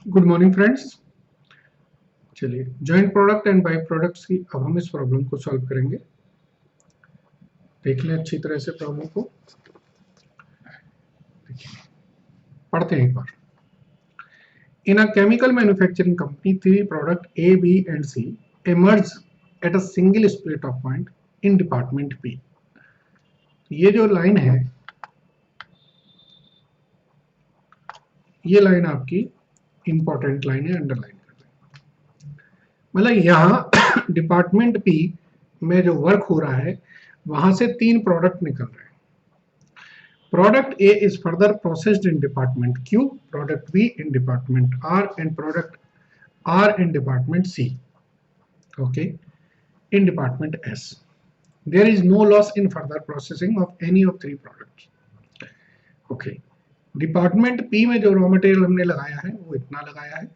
Good morning friends. चलिए joint product and by products की अब हम इस प्रॉब्लम को सॉल्व करेंगे। देख लें अच्छी तरह से प्रॉब्लम को, देखिए पढ़ते हैं एक बार। In a chemical manufacturing company three product A B and C emerge at a single split off point in department P. ये जो लाइन है, ये लाइन आपकी इंपॉर्टेंट लाइन है, अंडरलाइन कर दें। मतलब यहाँ डिपार्टमेंट पी में जो वर्क हो रहा है वहां से तीन प्रोडक्ट निकल रहे हैं। Product A is further processed in department Q, product B in department R, and product R in department C. Okay, in department S. There is no loss in further processing of any of three products. Okay, department P में जो raw material हमने लगाया है वो इतना लगाया है।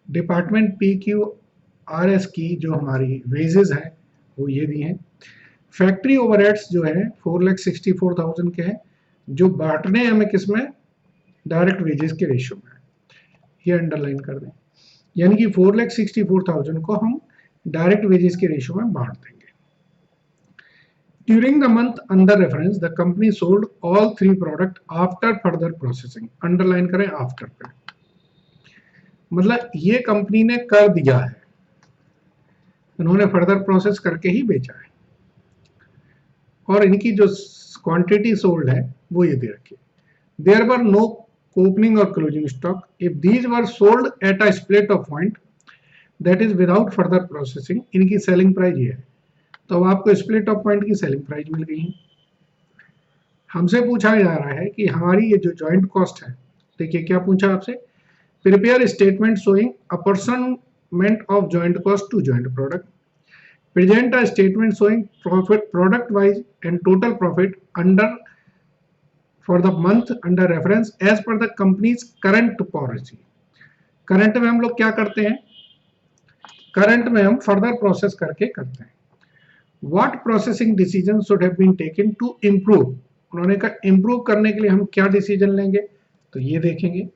Department PQRS की जो हमारी वेजेस है वो ये दी हैं। फैक्ट्री ओवरहेड्स जो है 4,64,000 के हैं, जो बांटने हमें किसमें, डायरेक्ट वेजेस के रेशियो में, ये अंडरलाइन कर दें। यानी कि 4,64,000 को हम डायरेक्ट वेजेस के रेशियो में बांट देंगे। During the month under reference the company sold all three product after further processing. Underline करें आफ्टर पे, मतलब ये कंपनी ने कर दिया है, उन्होंने फर्दर प्रोसेस करके ही बेचा है, और इनकी जो क्वांटिटी सोल्ड है वो ये दे रखी है। देयर वर नो ओपनिंग और closing stock if these were sold at a split off point that is without further processing. इनकी सेलिंग प्राइस ये है, तो अब आपको स्प्लिट ऑफ पॉइंट की सेलिंग प्राइस मिल गई है। हमसे पूछा जा रहा है कि हमारी ये जो जॉइंट कॉस्ट है, देखिए क्या पूछा आपसे, prepare statement showing apportionment of joint cost to joint product, present a statement showing profit product wise and total profit under for the month under reference as per the company's current policy। Current में हम लोग क्या करते हैं, current में हम further process करके करते हैं। What processing decision should have been taken to improve, उन्होंने कहा इम्प्रूव करने के लिए हम क्या डिसीजन लेंगे, तो ये देखेंगे।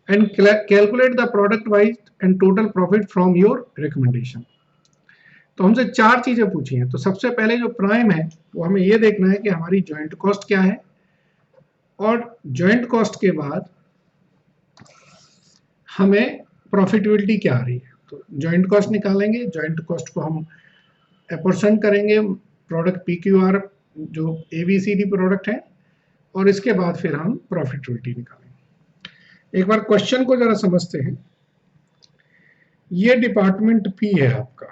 And calculate the product wise and total profit from your recommendation. तो हमसे चार चीजें पूछी हैं। तो सबसे पहले जो प्राइम है वो हमें ये देखना है कि हमारी जॉइंट कॉस्ट क्या है, और जॉइंट कॉस्ट के बाद हमें प्रॉफिटेबिलिटी क्या आ रही है। तो जॉइंट कॉस्ट निकालेंगे, जॉइंट कॉस्ट को हम एपोर्शन करेंगे प्रोडक्ट PQR जो ABCD प्रोडक्ट है, और इसके बाद फिर हम प्रॉफिटेबिलिटी निकालेंगे। एक बार क्वेश्चन को जरा समझते हैं। ये डिपार्टमेंट P है आपका,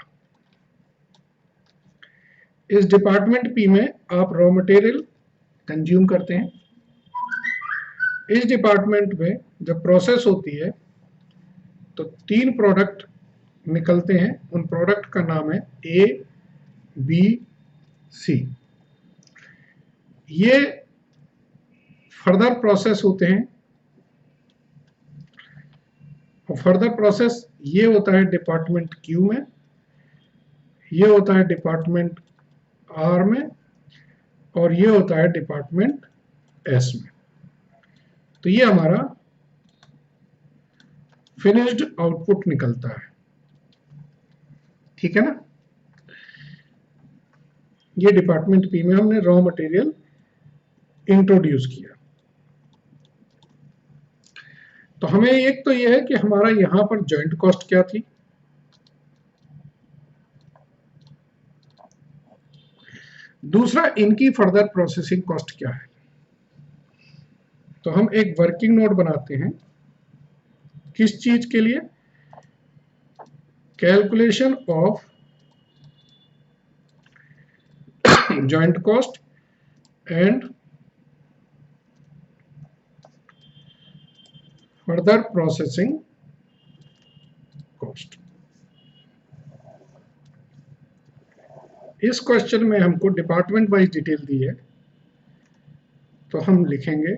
इस डिपार्टमेंट P में आप रॉ मटेरियल कंज्यूम करते हैं। इस डिपार्टमेंट में जब प्रोसेस होती है तो तीन प्रोडक्ट निकलते हैं, उन प्रोडक्ट का नाम है A, B, C। ये फर्दर प्रोसेस होते हैं, और फर्दर प्रोसेस ये होता है डिपार्टमेंट Q में, ये होता है डिपार्टमेंट R में, और ये होता है डिपार्टमेंट S में। तो ये हमारा फिनिश्ड आउटपुट निकलता है, ठीक है ना। ये डिपार्टमेंट P में हमने रॉ मटेरियल इंट्रोड्यूस किया। तो हमें एक तो ये है कि हमारा यहां पर जॉइंट कॉस्ट क्या थी, दूसरा इनकी फर्दर प्रोसेसिंग कॉस्ट क्या है। तो हम एक वर्किंग नोट बनाते हैं, किस चीज के लिए, calculation of joint cost and further processing cost. इस क्वेश्चन में हमको डिपार्टमेंट वाइज डिटेल दी है, तो हम लिखेंगे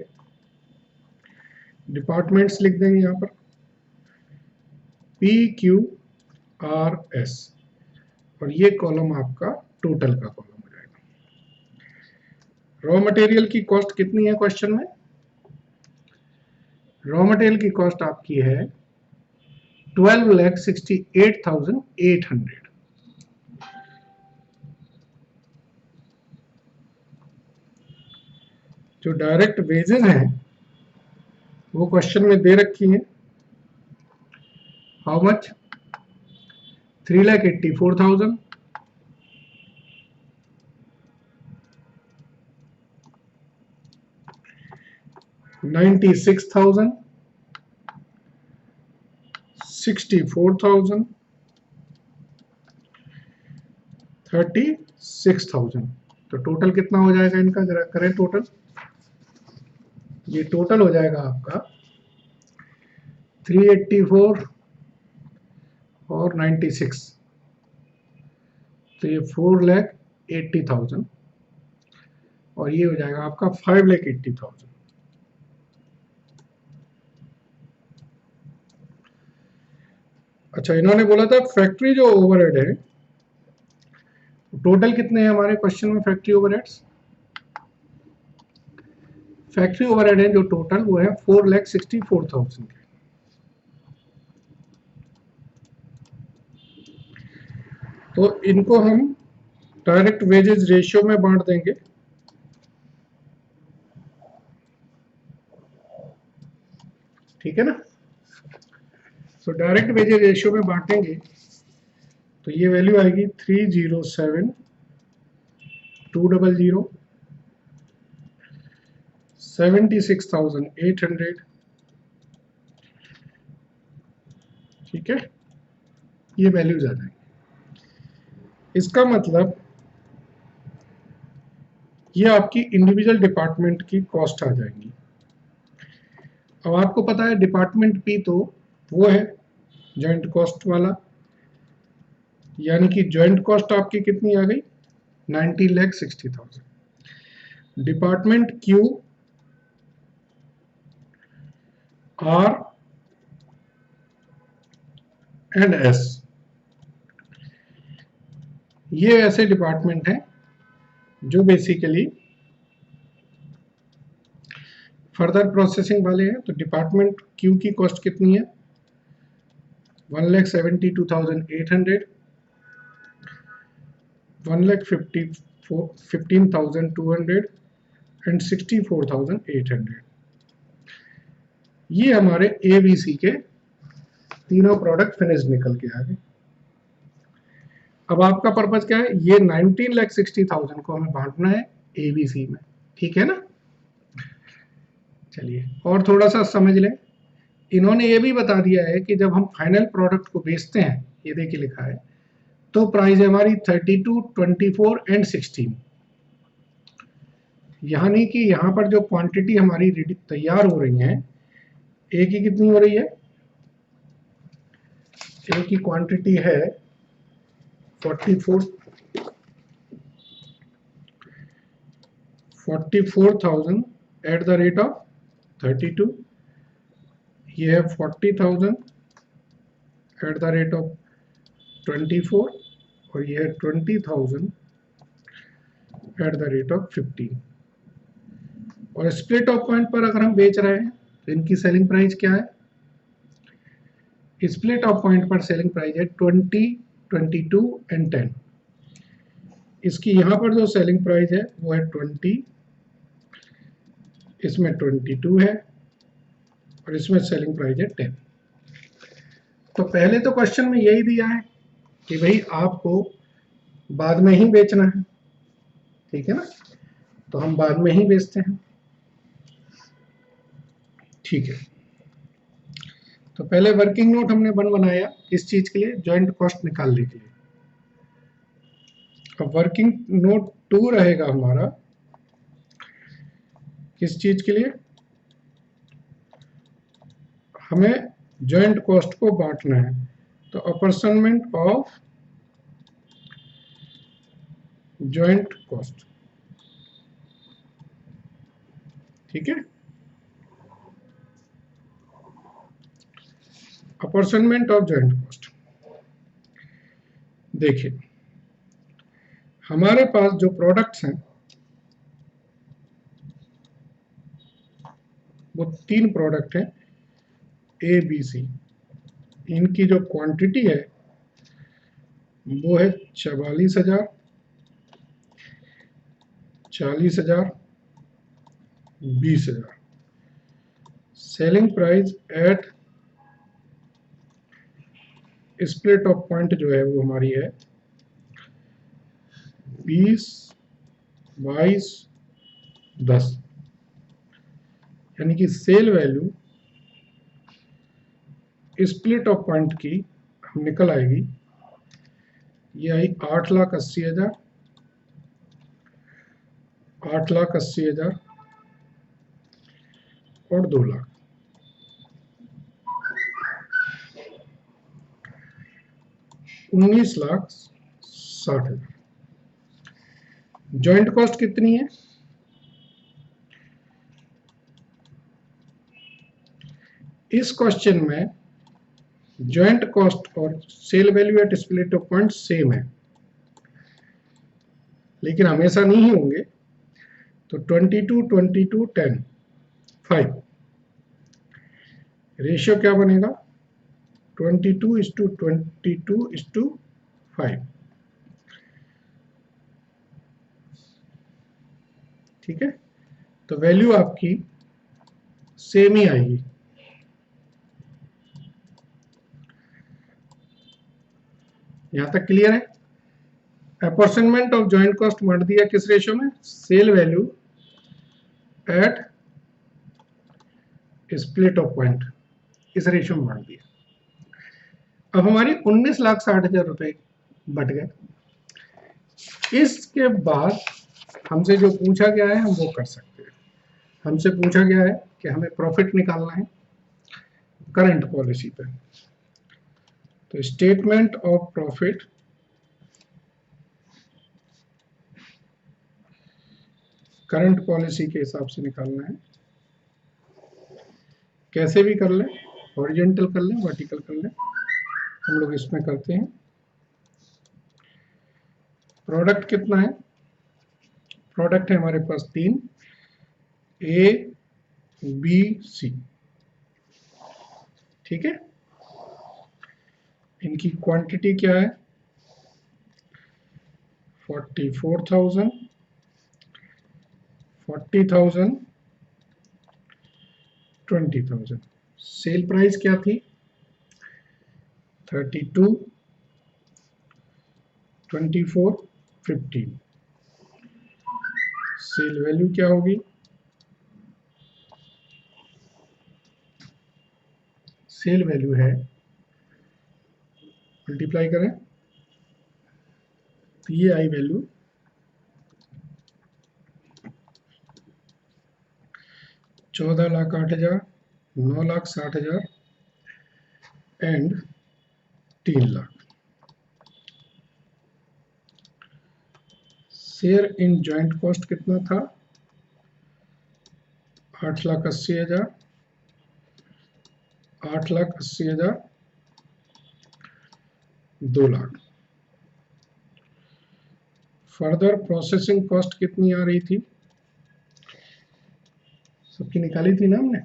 डिपार्टमेंट्स लिख देंगे यहां पर PQRS, और ये कॉलम आपका टोटल का कॉलम हो जाएगा। रॉ मटेरियल की कॉस्ट कितनी है क्वेश्चन में, रॉ मटेरियल की कॉस्ट आपकी है 12,68,800। जो डायरेक्ट वेजेस हैं वो क्वेश्चन में दे रखी है। How much? 3,84,000, 96,000, 64,000, 36,000। तो टोटल कितना हो जाएगा इनका, जरा करें टोटल। ये टोटल हो जाएगा आपका 384 और 96, तो ये 4,80,000 और ये हो जाएगा आपका 5,80,000। अच्छा, इन्होंने बोला था फैक्ट्री जो ओवरहेड है, टोटल कितने हैं हमारे क्वेश्चन में फैक्ट्री ओवरहेड्स? फैक्ट्री ओवरहेड है जो टोटल वो है 4,64,000 के। तो इनको हम डायरेक्ट वेजेस रेशियो में बांट देंगे। ठीक है ना? तो डायरेक्ट वेजेस रेशियो में बांटेंगे तो ये वैल्यू आएगी 307,200, 76,800। ठीक है, ये वैल्यूज आ जाएंगी। इसका मतलब ये आपकी इंडिविजुअल डिपार्टमेंट की कॉस्ट आ जाएंगी। अब आपको पता है डिपार्टमेंट पी तो वो है जॉइंट कॉस्ट वाला, यानी कि जॉइंट कॉस्ट आपकी कितनी आ गई? 19,60,000। Department Q, R and S, ये ऐसे डिपार्टमेंट हैं जो बेसिकली फर्दर प्रोसेसिंग वाले हैं। तो डिपार्टमेंट क्यू की कॉस्ट कितनी है? 1,72,800, 1,15,200 एंड 64,800। ये हमारे ABC के तीनों प्रोडक्ट फिनिश निकल के आ गए। अब आपका पर्पज क्या है? ये 19,60,000 को हमें बांटना है ABC में। ठीक है ना? चलिए और थोड़ा सा समझ लें। इन्होंने ये भी बता दिया है कि जब हम फाइनल प्रोडक्ट को बेचते हैं, ये देखिए लिखा है, तो प्राइस है हमारी 32, 24 एंड 16। यानी कि यहाँ पर जो क्वांटिटी हमारी तैयार हो रही है, ए की कितनी हो रही है? ए की क्वांटिटी है 44,000 एट द रेट ऑफ 32। ये है 40,000 एट द रेट ऑफ 24 और ये है 20,000 एट द रेट ऑफ 15। और स्प्लिट ऑफ पॉइंट पर अगर हम बेच रहे हैं तो इनकी सेलिंग प्राइस क्या है? स्प्लिट ऑफ पॉइंट पर सेलिंग प्राइस है 20, 22 एंड 10। इसकी यहाँ पर जो सेलिंग प्राइस है वो है 20, इसमें 22 है और इसमें सेलिंग प्राइस है 10। तो पहले तो क्वेश्चन में यही दिया है कि भाई आपको बाद में ही बेचना है। ठीक है ना? तो हम बाद में ही बेचते हैं। ठीक है, तो पहले वर्किंग नोट हमने बनाया किस चीज के लिए? जॉइंट कॉस्ट निकालने के लिए। अब वर्किंग नोट 2 रहेगा हमारा किस चीज के लिए? हमें जॉइंट कॉस्ट को बांटना है। तो अपॉर्शनमेंट ऑफ जॉइंट कॉस्ट। ठीक है, अपॉर्शनमेंट ऑफ जॉइंट कॉस्ट। देखिए हमारे पास जो प्रोडक्ट्स हैं वो 3 प्रोडक्ट हैं A, B, C। इनकी जो क्वांटिटी है वो है 44,000, 40,000, 20,000। Selling price at split off point जो है वो हमारी है 20, 22, 10, यानी कि sale value split off point की हम निकल आएगी, ये आई 8,80,000, 8,80,000 और 2 लाख। उन्नीस लाख 60,000। जॉइंट कॉस्ट कितनी है? इस क्वेश्चन में जॉइंट कॉस्ट और sale value at split off point same है, लेकिन हमेशा नहीं होंगे। तो 22, 22, 10, 5 रेशियो क्या बनेगा? 22:22:5। ठीक है, तो वैल्यू आपकी सेम ही आएगी। यहां तक क्लियर है? अपॉर्शनमेंट ऑफ जॉइंट कॉस्ट मर दिया किस रेशियो में? Sale value at split off point, इस रेशियो में मर दिया। अब हमारी 19,60,000 रुपए बट गए। इसके बाद हमसे जो पूछा गया है हम वो कर सकते हैं। हमसे पूछा गया है कि हमें प्रॉफिट निकालना है करंट पॉलिसी पे। तो statement of profit current policy के हिसाब से निकालना है। कैसे भी कर लें, हॉरिजॉन्टल कर लें, वर्टिकल कर लें, हम लोग इसमें करते हैं। प्रोडक्ट कितना है? प्रोडक्ट है हमारे पास 3, ए बी सी। ठीक है, इनकी क्वांटिटी क्या है? 44,000, 40,000, 20,000। सेल प्राइस क्या थी? 32, 24, 15। सेल वैल्यू क्या होगी? सेल वैल्यू है, मल्टीप्लाई करें तो ये आई value 14,08,000, 9,60,000 and 3 lakh. Share in joint cost कितना था? 8,80,000, 8,80,000, 2 लाख। फर्दर प्रोसेसिंग कॉस्ट कितनी आ रही थी? सबकी निकाली थी ना हमने।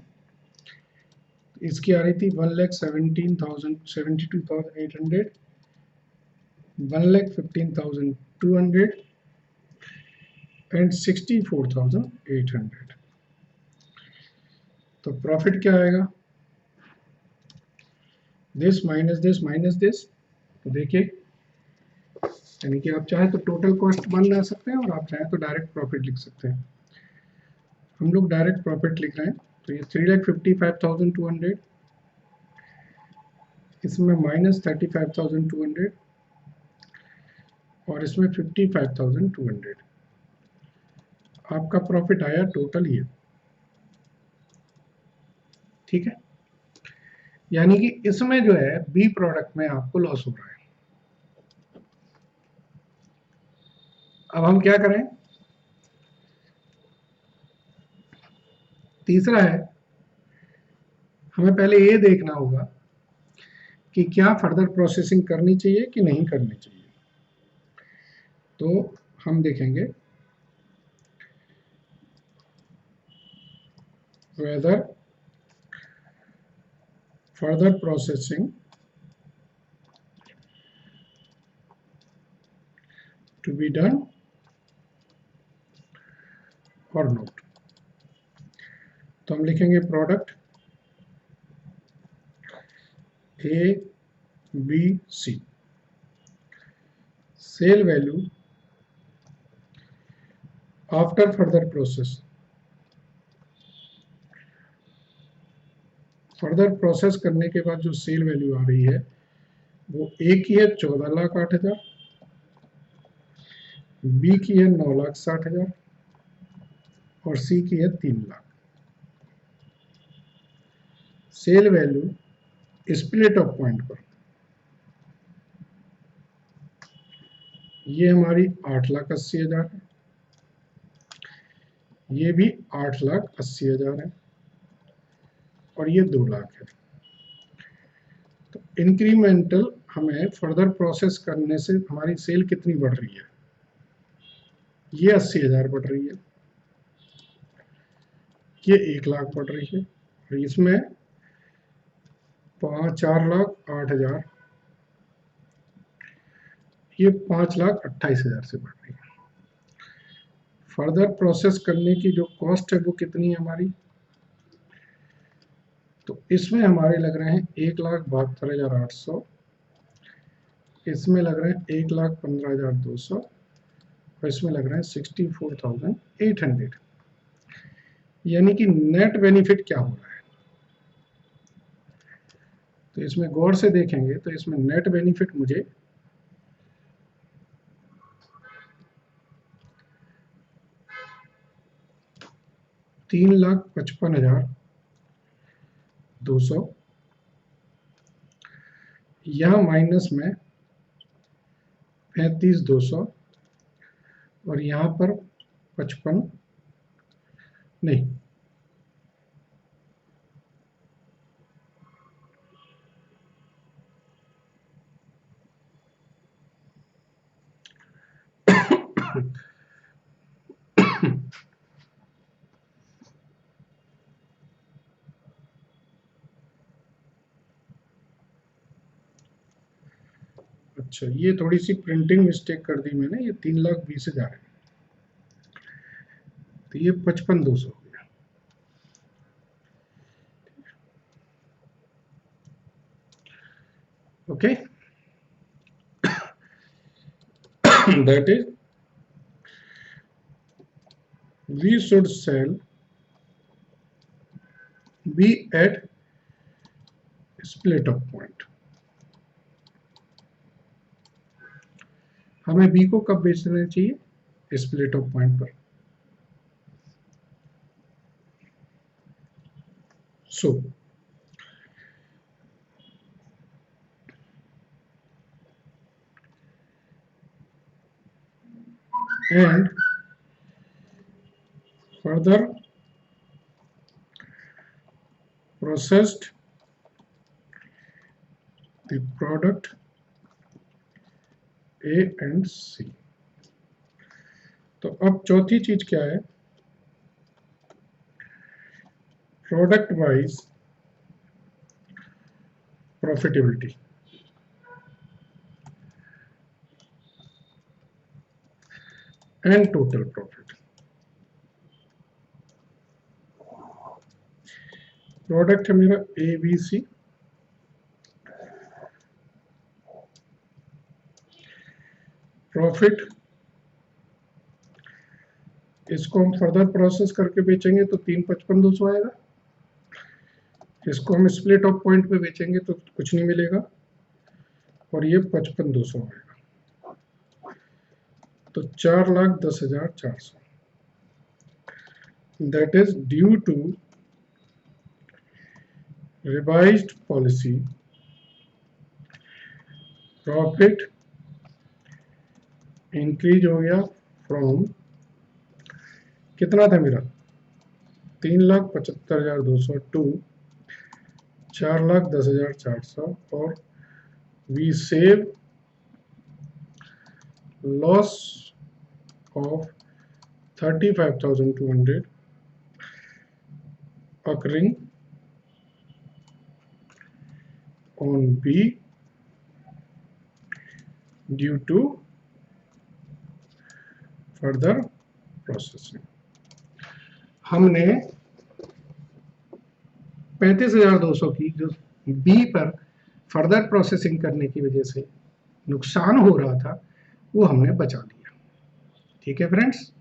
इसकी आ रही थी 1,17,072,800, 1,15,200 एंड 64,800। तो प्रॉफिट क्या आएगा? This minus this minus this. तो देखिए, यानी कि आप चाहे तो टोटल कॉस्ट बना सकते हैं और आप चाहे तो डायरेक्ट प्रॉफिट लिख सकते हैं। हम लोग डायरेक्ट प्रॉफिट लिख रहे हैं, तो ये 3,55,200, इसमें माइनस 35,200 और इसमें 55,200। आपका प्रॉफिट आया टोटल ये। ठीक है, यानी कि इसमें जो है बी प्रोडक्ट में आपको लॉस हो रहा है। अब हम क्या करें? तीसरा है, हमें पहले ये देखना होगा कि क्या फर्दर प्रोसेसिंग करनी चाहिए कि नहीं करनी चाहिए। तो हम देखेंगे whether further processing be done और नोट। तो हम लिखेंगे product A B C, sale value after further process, further process करने के बाद जो सेल वैल्यू आ रही है वो ए की है 14,08,000, बी की है 9,60,000 और सी की है 3 lakh. Sale value split off point पर ये हमारी 8,80,000 है, ये भी 8,80,000 है और ये 2 लाख है। तो इंक्रीमेंटल हमें फर्दर प्रोसेस करने से हमारी सेल कितनी बढ़ रही है, ये 80,000 बढ़ रही है, ये 1 लाख बढ़ रही है और इसमें 4,08,000 ये 5,28,000 से बढ़ रही है। फर्दर प्रोसेस करने की जो कॉस्ट है वो कितनी है हमारी, तो इसमें हमारे लग रहे हैं 1,72,800, इसमें लग रहे हैं 1,15,200 और इसमें लग रहे हैं 64,800। यानी कि नेट बेनिफिट क्या हो रहा है, तो इसमें गौर से देखेंगे तो इसमें नेट बेनिफिट मुझे 3,55,200, यहाँ माइनस में 35,200 और यहाँ पर 55 नहीं, अच्छा ये थोड़ी सी प्रिंटिंग मिस्टेक कर दी मैंने, ये 3,20,000 है तो ये 55,200 हो गया। Okay, that is we should sell B at split of point। हमें B को कब बेचना चाहिए, स्प्लिट ऑफ पॉइंट पर। सो and further processed the product A and C। तो अब चौथी चीज क्या है, product wise profitability. And total profit. Product है मेरा ए बी सी, प्रॉफिट इसको हम फर्दर प्रोसेस करके बेचेंगे तो 3,55,200 आएगा, इसको हम स्प्लिट ऑफ पॉइंट पे बेचेंगे तो कुछ नहीं मिलेगा और ये 55,200 आएगा, तो 4,10,400। That is due to revised policy profit increase हो गया फ्रॉम, कितना था मेरा 3,75,200 टू 4,10,400 और we save loss of 35,200 occurring on B due to further processing. हमने 35,200 की जो बी पर फर्दर प्रोसेसिंग करने की वजह से नुकसान हो रहा था वो हमने बचा लिया। ठीक है फ्रेंड्स,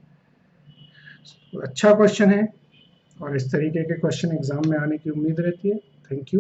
अच्छा क्वेश्चन है और इस तरीके के क्वेश्चन एग्जाम में आने की उम्मीद रहती है। Thank you.